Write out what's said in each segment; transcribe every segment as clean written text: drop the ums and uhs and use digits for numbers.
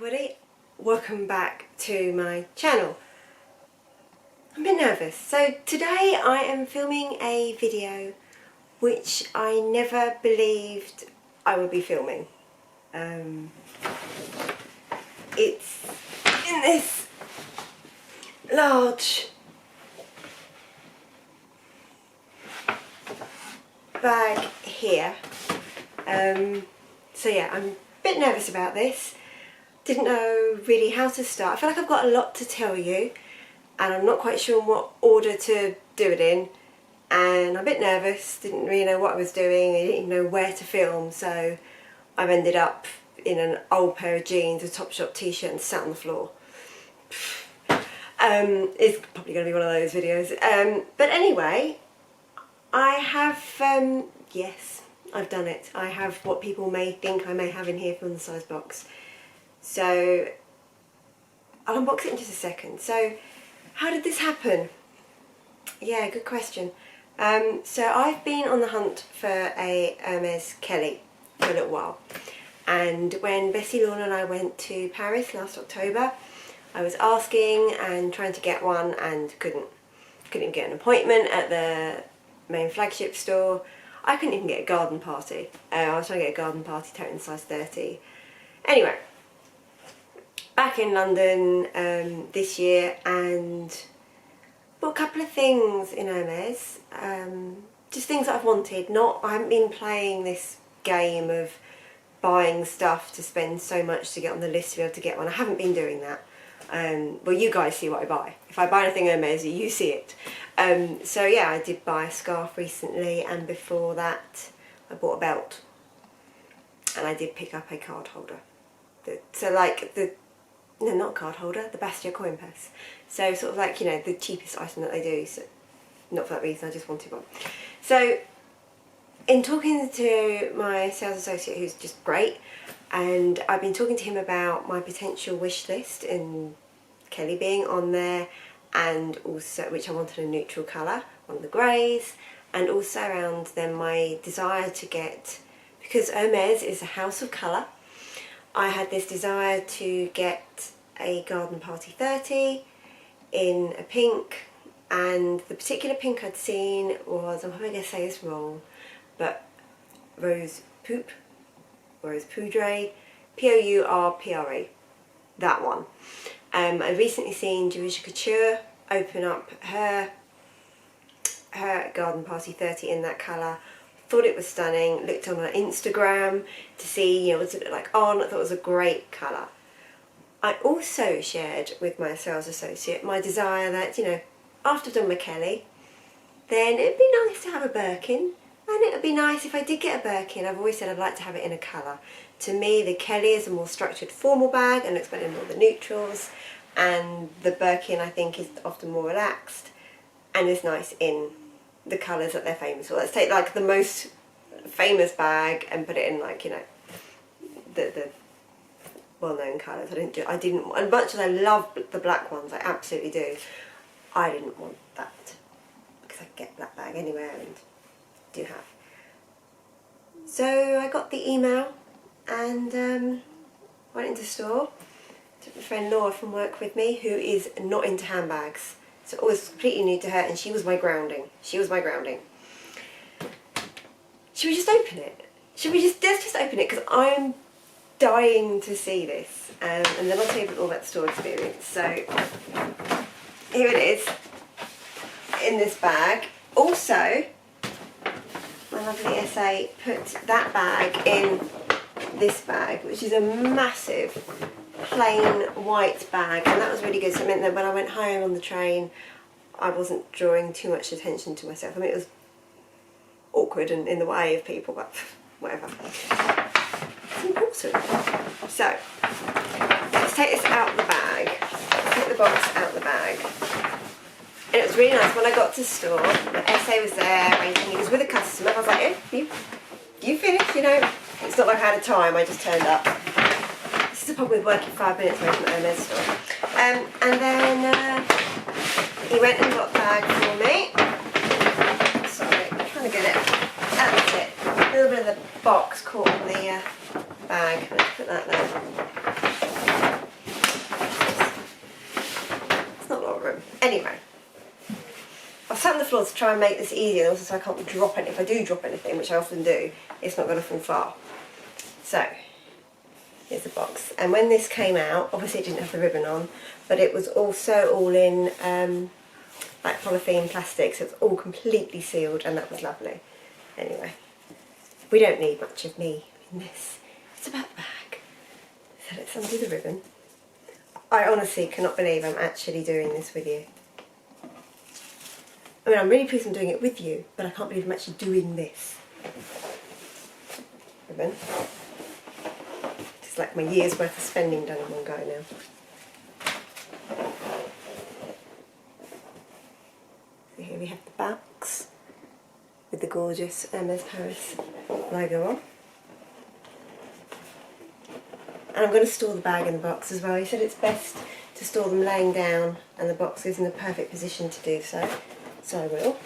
everybody, welcome back to my channel. I'm a bit nervous. So today I am filming a video which I never believed I would be filming. It's in this large bag here. So yeah, I'm a bit nervous about this. Didn't know really how to start. I feel like I've got a lot to tell you and I'm not quite sure what order to do it in, and I'm a bit nervous, didn't really know what I was doing, I didn't even know where to film, so I've ended up in an old pair of jeans, a Topshop t-shirt and sat on the floor. It's probably going to be one of those videos. But anyway, I have, yes, I've done it. I have what people may think I may have in here from the size box. So I'll unbox it in just a second. So how did this happen? Yeah, good question. So I've been on the hunt for a Hermes Kelly for a little while, and when Bessie, Lorna and I went to Paris last October, I was asking and trying to get one and couldn't even get an appointment at the main flagship store. I couldn't even get a garden party. I was trying to get a garden party tote in size 30. Anyway, back in London this year and bought a couple of things in Hermes, just things that I've wanted. I haven't been playing this game of buying stuff to spend so much to get on the list to be able to get one. I haven't been doing that. Well, you guys see what I buy. If I buy anything Hermes, you see it. So yeah, I did buy a scarf recently, and before that I bought a belt, and I did pick up a card holder. No, not card holder, the Bastia coin purse. So sort of like, you know, the cheapest item that they do. So not for that reason, I just wanted one. So in talking to my sales associate, who's just great, and I've been talking to him about my potential wish list and Kelly being on there, and also which I wanted a neutral colour, one of the greys, and also around then my desire to get, because Hermes is a house of colour, I had this desire to get a garden party 30 in a pink, and the particular pink I'd seen was, I'm probably going to say this wrong, but Rose Pourpre P-O-U-R-P-R-E, that one. I've recently seen Jerusha Coutures open up her garden party 30 in that colour. Thought it was stunning, looked on her Instagram to see, you know, what's it look like on. I thought it was a great colour. I also shared with my sales associate my desire that, you know, after I've done my Kelly, then it'd be nice to have a Birkin, and it would be nice if I did get a Birkin. I've always said I'd like to have it in a colour. To me, the Kelly is a more structured formal bag and looks better in all the neutrals, and the Birkin I think is often more relaxed and is nice in the colours that they're famous for. Let's take like the most famous bag and put it in, like, you know, the well-known colours. I didn't, as much as I love the black ones, I absolutely do, I didn't want that because I can get a black bag anywhere and do have. So I got the email and went into store. Took my friend Laura from work with me, who is not into handbags. So it was completely new to her, and she was my grounding. She was my grounding. Should we just open it? Let's just open it, because I'm dying to see this. And then I'll tell you a bit more about the store experience. So here it is in this bag. Also, my lovely SA put that bag in this bag, which is a massive plain white bag, and that was really good. So it meant that when I went home on the train, I wasn't drawing too much attention to myself. I mean, it was awkward and in the way of people, but whatever. It's important. So let's take this out of the bag. Let's take the box out of the bag. And it was really nice when I got to the store. My SA was there waiting. He was with a customer. I was like, "Yeah, you finished, you know." It's not like I had a time. I just turned up. This is the problem with working 5 minutes away from the Hermes store. And then he went and got the bag for me. Sorry, I'm trying to get it. That's it. A little bit of the box caught on the bag. Let's put that there. floor to try and make this easier, and also so I can't drop it. If I do drop anything, which I often do, it's not going to fall far. So, here's the box. And when this came out, obviously it didn't have the ribbon on, but it was also all in like polythene plastic, so it's all completely sealed, and that was lovely. Anyway, we don't need much of me in this. It's about the bag. So let's undo the ribbon. I honestly cannot believe I'm actually doing this with you. I mean, I'm really pleased I'm doing it with you, but I can't believe I'm actually doing this. Ribbon. It's like my year's worth of spending done in one go now. So here we have the box with the gorgeous Hermes Paris logo on. And I'm going to store the bag in the box as well. He said it's best to store them laying down, and the box is in the perfect position to do so. So I will.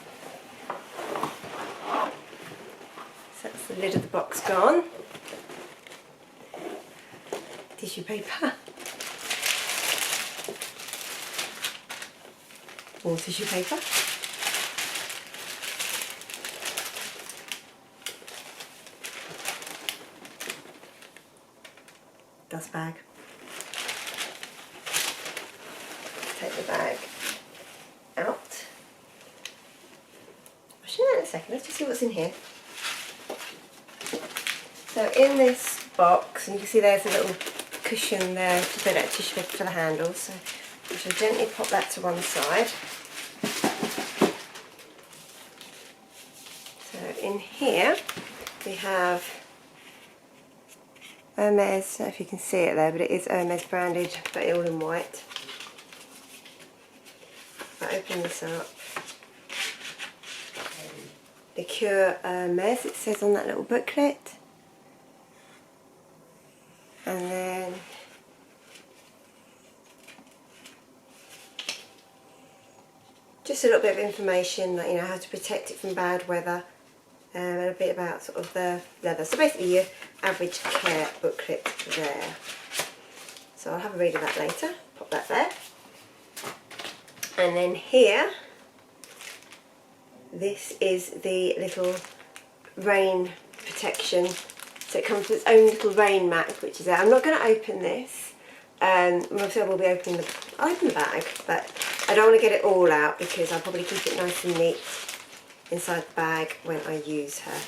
So that's the lid of the box gone. Tissue paper. More tissue paper. Dust bag. Take the bag out. I'll show you that in a second. Let's just see what's in here. So in this box, and you can see there's a little cushion there to put that tissue paper for the handles. So I shall gently pop that to one side. So in here we have Hermes, I don't know if you can see it there, but it is Hermes branded, but all in white. If I open this up, Liqueur Hermes, it says on that little booklet. And then just a little bit of information, like, you know, how to protect it from bad weather. And a bit about sort of the leather. So basically your average care booklet there. So I'll have a read of that later. Pop that there. And then here, this is the little rain protection. So it comes with its own little rain mat, which is there. I'm not going to open this. Obviously I will be opening I'll open the bag, but I don't want to get it all out because I'll probably keep it nice and neat inside the bag when I use her.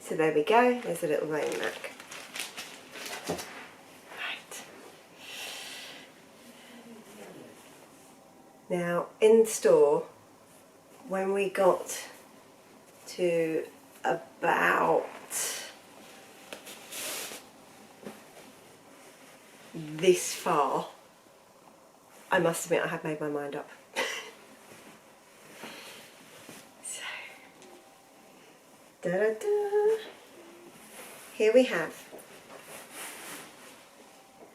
So there we go, there's a little rain mat. Right. Now in the store, when we got to about this far, I must admit I had made my mind up. So, da-da-da. Here we have,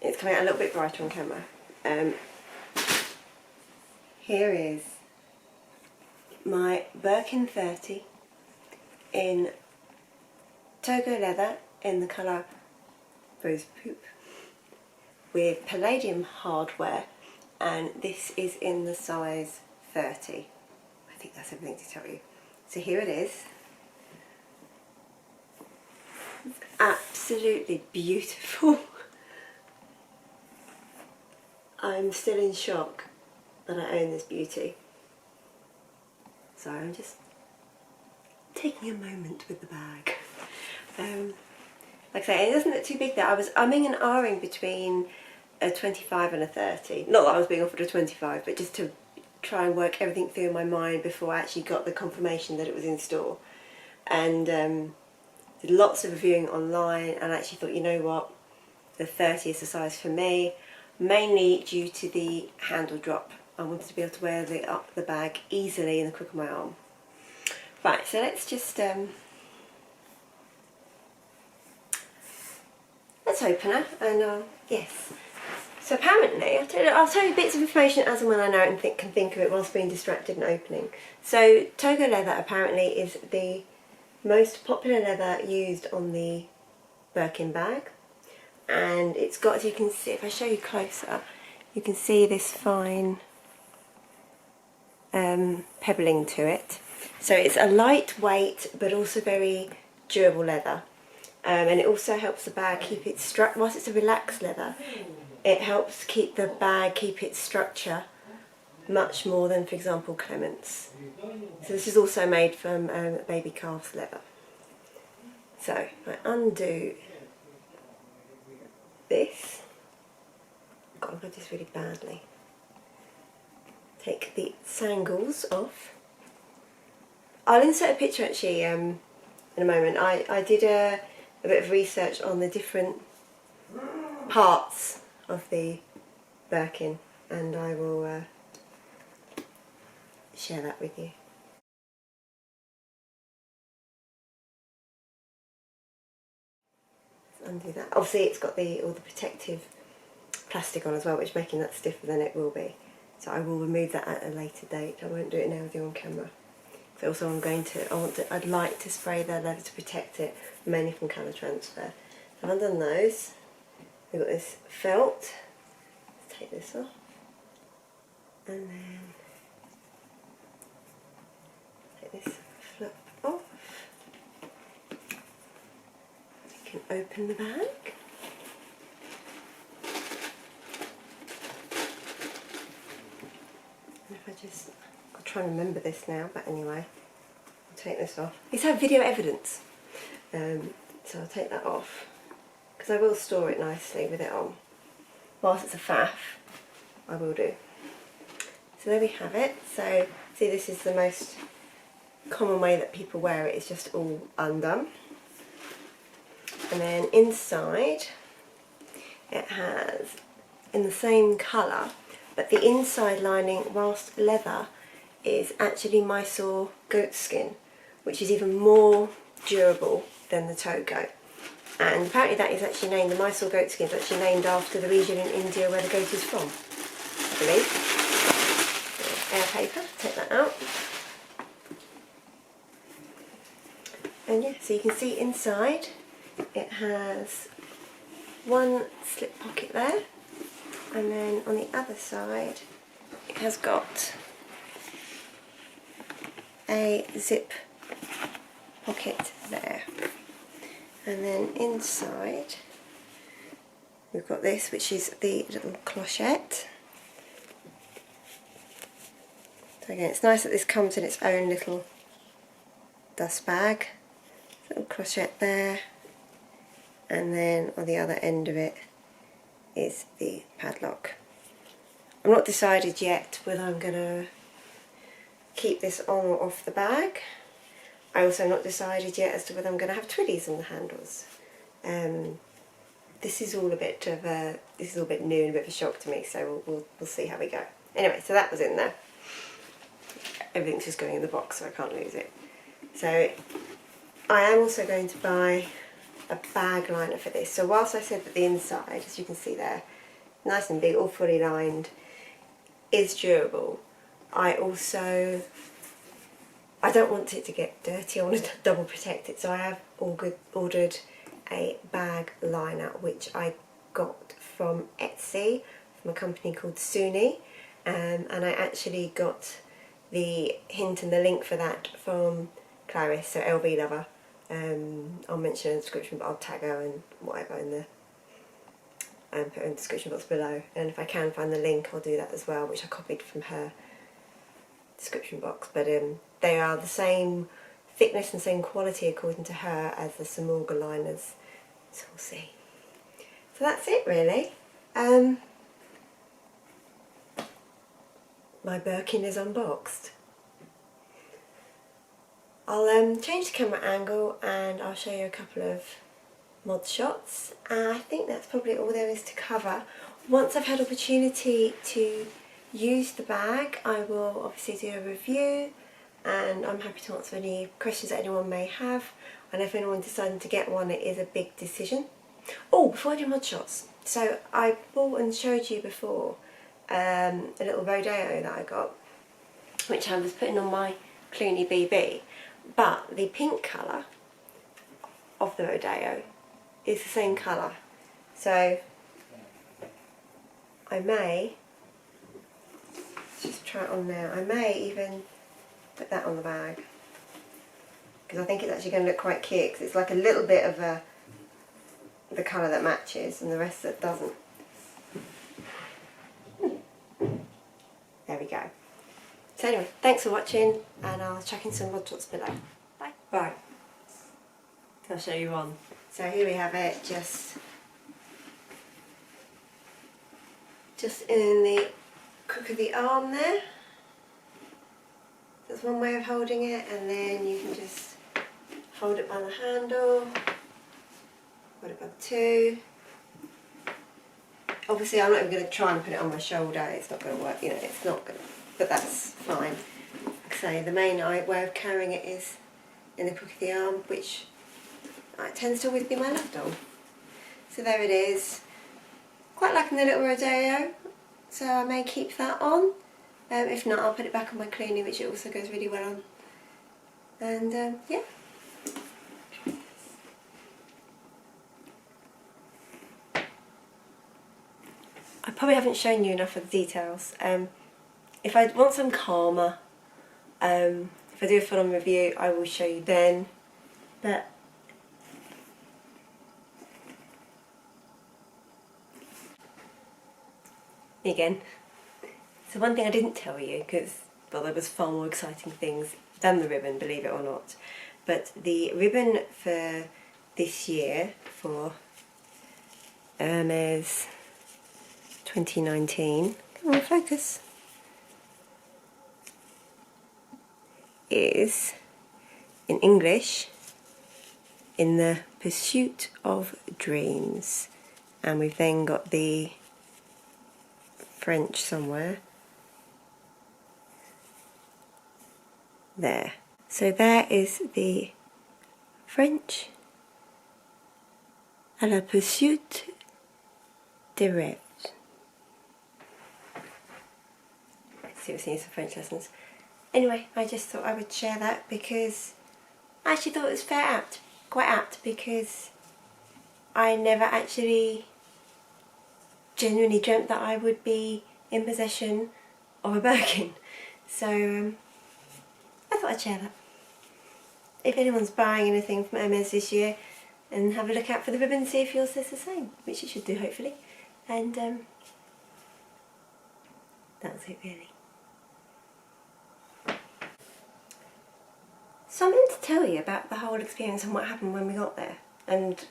it's coming out a little bit brighter on camera. Here is my Birkin 30 in Togo leather in the colour Rose Pourpre with palladium hardware, and this is in the size 30. I think that's everything to tell you. So here it is. It's absolutely beautiful. I'm still in shock that I own this beauty. So I'm just taking a moment with the bag. Like I say, it doesn't look too big there. I was umming and ahhing between a 25 and a 30. Not that I was being offered a 25, but just to try and work everything through in my mind before I actually got the confirmation that it was in store. And did lots of reviewing online, and I actually thought, you know what, the 30 is the size for me, mainly due to the handle drop. I wanted to be able to wear the bag easily in the crook of my arm. Right, so let's just let's open her, and yes. So apparently, I'll tell you bits of information as and when I know it and can think of it whilst being distracted and opening. So Togo leather apparently is the most popular leather used on the Birkin bag, and it's got, as you can see, if I show you closer, you can see this fine pebbling to it. So it's a lightweight but also very durable leather, and it also helps the bag keep its structure. Whilst it's a relaxed leather, it helps keep the bag keep its structure much more than, for example, Clements. So this is also made from baby calf leather. So I undo this. God, I got this really badly. Take the sangles off. I'll insert a picture actually in a moment. I did a bit of research on the different parts of the Birkin, and I will share that with you. Let's undo that. Obviously it's got all the protective plastic on as well, which is making that stiffer than it will be. So I will remove that at a later date. I won't do it now with you on camera. So also I'd like to spray the leather to protect it, mainly from colour transfer. So I've undone those. We've got this felt. Let's take this off. And then take this flap off. We can open the bag. And if I'll try and remember this now, but anyway, I'll take this off. These have video evidence, so I'll take that off, because I will store it nicely with it on. Whilst it's a faff, I will do. So there we have it. So see, this is the most common way that people wear it, it's just all undone. And then inside it has, in the same colour, but the inside lining, whilst leather, is actually Mysore goat skin, which is even more durable than the Togo. And apparently that is actually named, the Mysore goat skin is actually named after the region in India where the goat is from, I believe. Air paper, take that out. And yeah, so you can see inside it has one slip pocket there, and then on the other side it has got a zip pocket there, and then inside we've got this, which is the little clochette. So again, it's nice that this comes in its own little dust bag. Little clochette there, and then on the other end of it is the padlock. I'm not decided yet whether I'm going to keep this on or off the bag. I also am not decided yet as to whether I'm going to have twiddies on the handles. This is all a bit new and a bit of a shock to me, so we'll see how we go. Anyway, so that was in there. Everything's just going in the box, so I can't lose it. So I am also going to buy a bag liner for this. So whilst I said that the inside, as you can see there, nice and big, all fully lined, is durable, I don't want it to get dirty. I want to double protect it. So I have ordered a bag liner, which I got from Etsy, from a company called Sooni, and I actually got the hint and the link for that from Clarice, so LVlover. I'll mention in the description, but I'll tag her and whatever in the put in the description box below, and if I can find the link I'll do that as well, which I copied from her description box. But they are the same thickness and same quality according to her as the Samorga liners, so we'll see. So that's it really. My Birkin is unboxed. I'll change the camera angle and I'll show you a couple of mod shots, and I think that's probably all there is to cover. Once I've had opportunity to use the bag, I will obviously do a review, and I'm happy to answer any questions that anyone may have. And if anyone deciding to get one, it is a big decision. Oh, before I do mod shots, so I bought and showed you before a little Rodeo that I got, which I was putting on my Clooney BB. But the pink colour of the Rodeo is the same colour, so I may just try it on now. I may even put that on the bag because I think it's actually going to look quite cute because it's like a little bit of the colour that matches and the rest that doesn't. There we go. So anyway, thanks for watching and I'll chuck in some mod shots below. Bye. Right, I'll show you on. So here we have it, just in the crook of the arm there. That's one way of holding it, and then you can just hold it by the handle, hold it by the two. Obviously I'm not even going to try and put it on my shoulder, it's not going to work, you know, it's not going to, but that's fine. Like I say, the main way of carrying it is in the crook of the arm, which tends to always be my left arm. So there it is. Quite liking the little rodeo, so I may keep that on. If not, I'll put it back on my cleaning, which it also goes really well on. And yeah. I probably haven't shown you enough of the details. Once I'm calmer, if I do a full-on review, I will show you then. But again, so one thing I didn't tell you, because well, there was far more exciting things than the ribbon, believe it or not, but the ribbon for this year for Hermes 2019, come on focus, is in English, In the Pursuit of Dreams, and we've then got the French somewhere there. So there is the French, à la poursuite des rêves. Seriously, need some French lessons. Anyway, I just thought I would share that because I actually thought it was quite apt, because I never actually genuinely dreamt that I would be in possession of a Birkin. So I thought I'd share that. If anyone's buying anything from Hermes this year, and have a look out for the ribbon, see if yours says the same, which it should do hopefully. And that was it really. So I meant to tell you about the whole experience and what happened when we got there, and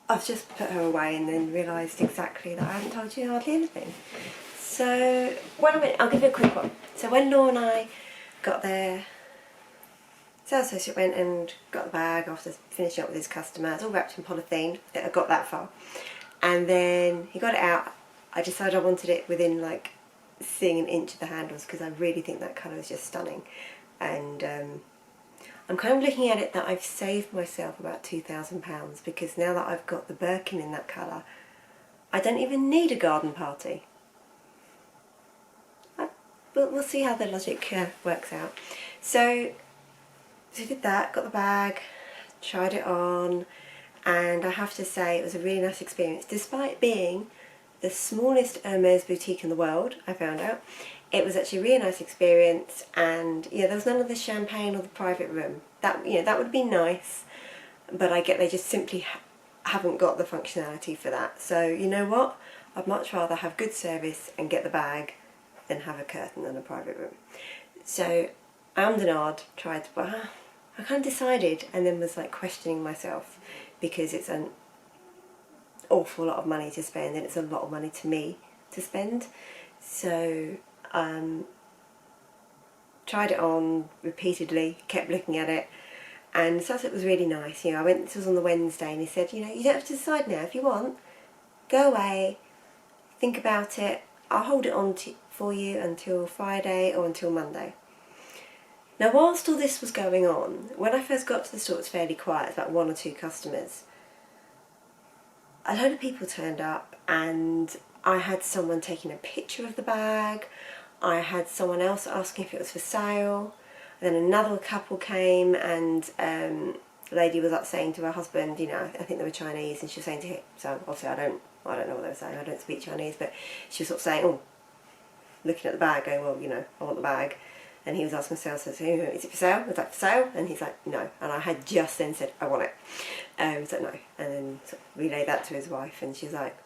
I've just put her away and then realised exactly that I haven't told you hardly anything. So when I went, I'll give you a quick one. So when Law and I got there, sales associate went and got the bag after finishing up with his customer. It's all wrapped in polythene. I got that far, and then he got it out. I decided I wanted it within like seeing an inch of the handles because I really think that colour is just stunning. And I'm kind of looking at it that I've saved myself about £2,000 because now that I've got the Birkin in that colour, I don't even need a garden party. But we'll see how the logic works out. So I did that, got the bag, tried it on, and I have to say it was a really nice experience. Despite being the smallest Hermes boutique in the world, I found out, it was actually a really nice experience, and yeah, there was none of the champagne or the private room. That, you know, that would be nice, but I get they just simply haven't got the functionality for that. So you know what? I'd much rather have good service and get the bag than have a curtain and a private room. So I and nod, tried, but I kind of decided, and then was like questioning myself because it's an awful lot of money to spend, and it's a lot of money to me to spend. So tried it on repeatedly, kept looking at it, and so it was really nice. You know, I went, this was on the Wednesday, and he said, you know, you don't have to decide now. If you want, go away, think about it. I'll hold it on for you until Friday or until Monday. Now, whilst all this was going on, when I first got to the store, it was fairly quiet. It's about 1 or 2 customers. A load of people turned up, and I had someone taking a picture of the bag. I had someone else asking if it was for sale. And then another couple came and the lady was like saying to her husband, you know, I think they were Chinese, and she was saying to him, so obviously I don't know what they were saying, I don't speak Chinese, but she was sort of saying, oh, looking at the bag, going, well, you know, I want the bag. And he was asking the sales, is it for sale? Was that for sale? And he's like, no. And I had just then said, I want it. So no. And then sort of relayed that to his wife, and she's like,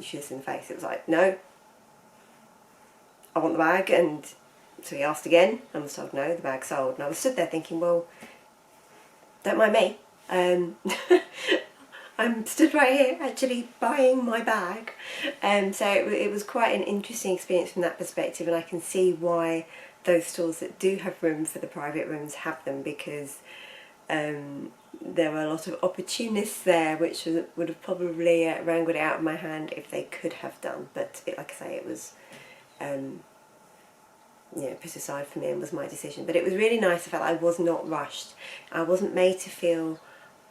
she was in the face. It was like, no, I want the bag. And so he asked again, and was told no, the bag's sold. And I was stood there thinking, well, don't mind me. I'm stood right here actually buying my bag. So it was quite an interesting experience from that perspective, and I can see why those stores that do have room for the private rooms have them, because there were a lot of opportunists there which would have probably wrangled it out of my hand if they could have done, but like I say, it was you know, put aside for me and was my decision. But it was really nice. I felt like I was not rushed. I wasn't made to feel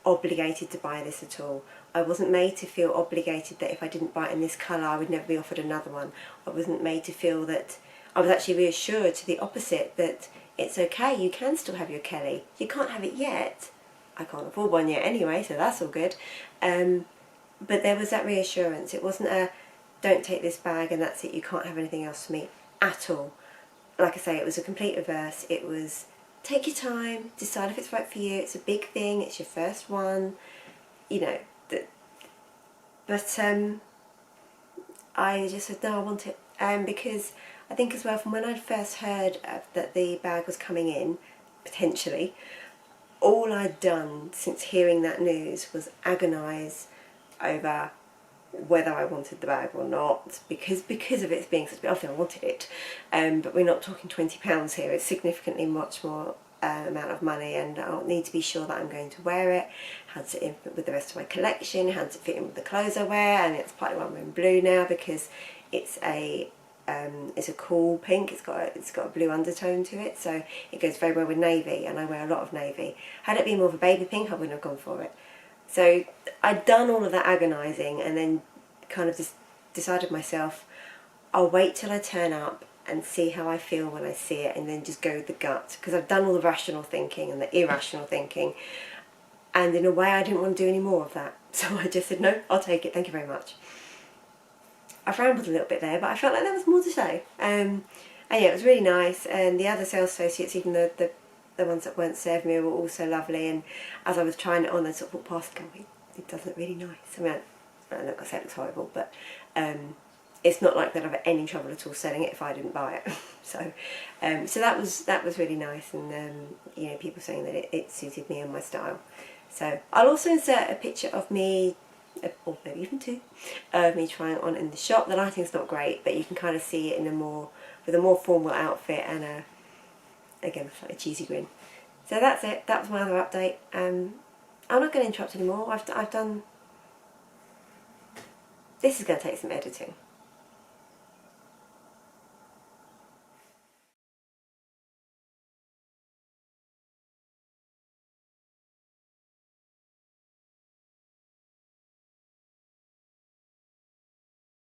obligated to buy this at all. I wasn't made to feel obligated that if I didn't buy it in this colour I would never be offered another one. I wasn't made to feel that. I was actually reassured to the opposite, that it's okay, you can still have your Kelly. You can't have it yet. I can't afford one yet anyway, so that's all good. But there was that reassurance. It wasn't a, don't take this bag and that's it, you can't have anything else for me at all. Like I say, it was a complete reverse. It was, take your time, decide if it's right for you. It's a big thing, it's your first one, you know. But I just said, no, I want it. Because I think as well, from when I'd first heard that the bag was coming in, potentially, all I'd done since hearing that news was agonise over whether I wanted the bag or not, because of it being such a big, obviously I wanted it, but we're not talking £20 here, it's significantly much more amount of money, and I'll need to be sure that I'm going to wear it, how does it fit in with the rest of my collection, how does it fit in with the clothes I wear, and it's partly why I'm wearing blue now, because it's a cool pink, it's got a blue undertone to it, so it goes very well with navy, and I wear a lot of navy. Had it been more of a baby pink, I wouldn't have gone for it. So I'd done all of that agonising, and then kind of just decided myself, I'll wait till I turn up and see how I feel when I see it, and then just go with the gut, because I've done all the rational thinking and the irrational thinking, and in a way I didn't want to do any more of that, so I just said, no, I'll take it, thank you very much. I've rambled a little bit there, but I felt like there was more to say. And yeah, it was really nice, and the other sales associates, even the ones that weren't serving me, were also lovely, and as I was trying it on, I sort of walked past and going, it does look really nice. I mean, I'm not going to say it looks horrible, but it's not like that I've had any trouble at all selling it if I didn't buy it. So that was really nice, and you know, people saying that it suited me and my style. So I'll also insert a picture of me, or maybe even two, of me trying it on in the shop. The lighting's not great, but you can kind of see it in with a more formal outfit and again, a cheesy grin. So that's it. That was my other update. I'm not going to interrupt anymore. I've done. This is going to take some editing.